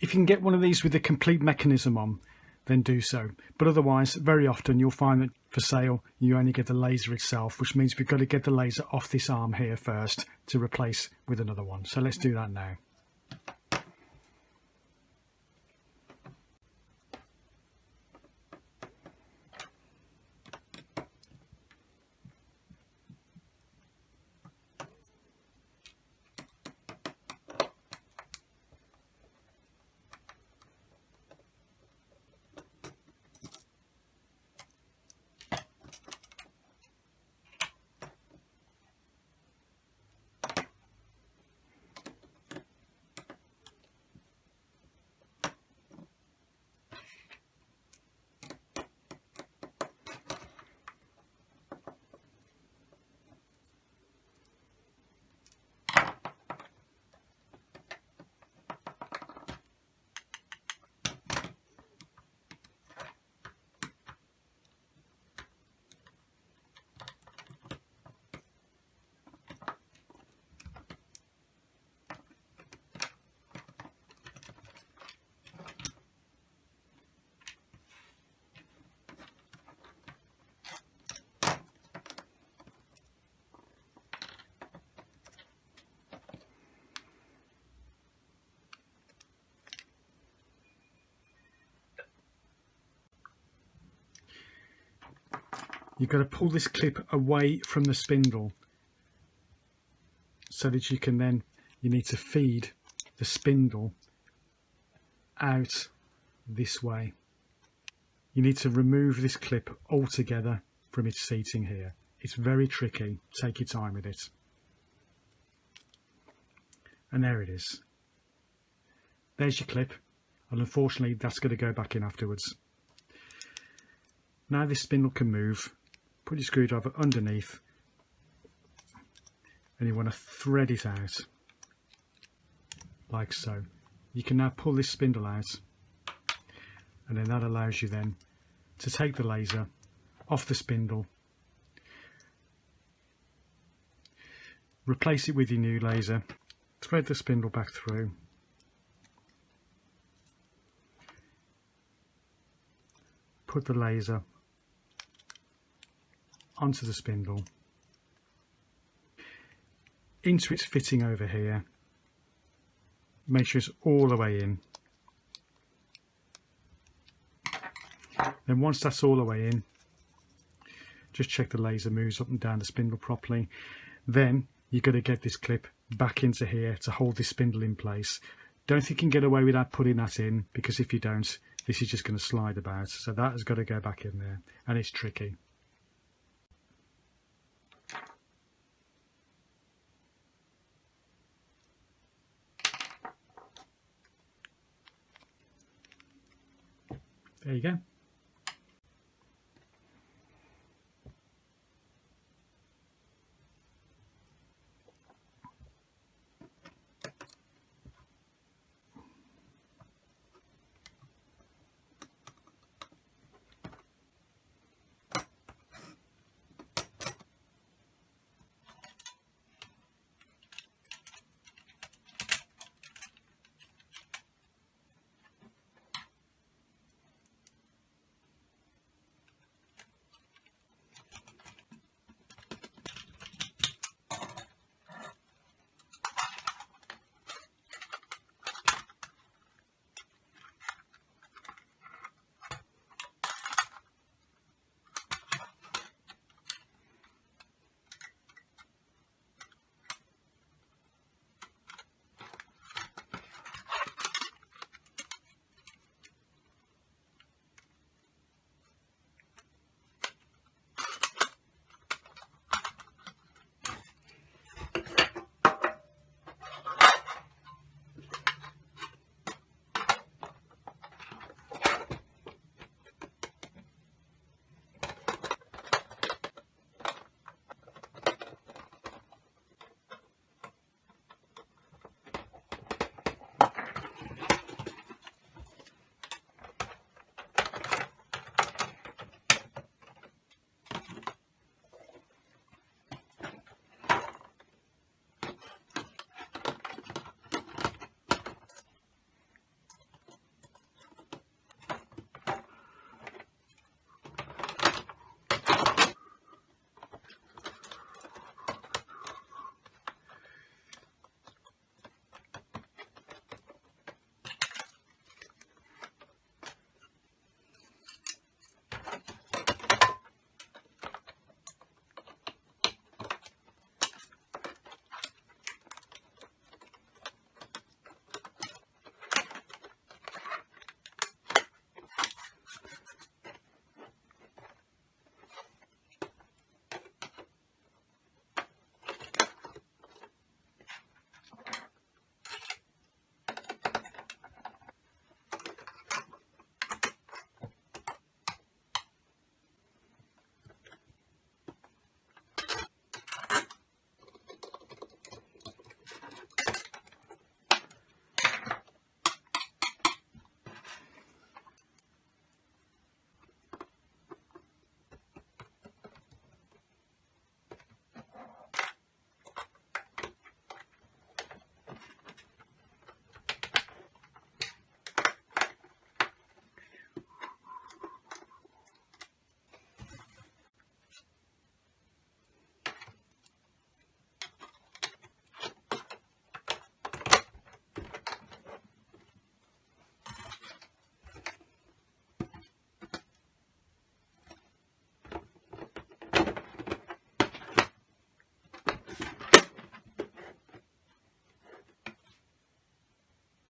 If you can get one of these with the complete mechanism on, then do so. But otherwise, very often you'll find that for sale, you only get the laser itself, which means we've got to get the laser off this arm here first to replace with another one. So let's do that now. You've got to pull this clip away from the spindle so that you need to feed the spindle out this way. You need to remove this clip altogether from its seating here. It's very tricky. Take your time with it. And there it is. There's your clip, and unfortunately that's going to go back in afterwards. Now this spindle can move. Put your screwdriver underneath and you want to thread it out like so. You can now pull this spindle out, and then that allows you then to take the laser off the spindle, replace it with your new laser, thread the spindle back through, put the laser onto the spindle, into its fitting over here. Make sure it's all the way in. Then once that's all the way in, just check the laser moves up and down the spindle properly. Then you've got to get this clip back into here to hold this spindle in place. Don't think you can get away without putting that in, because if you don't, this is just going to slide about. So that has got to go back in there, and it's tricky. There you go.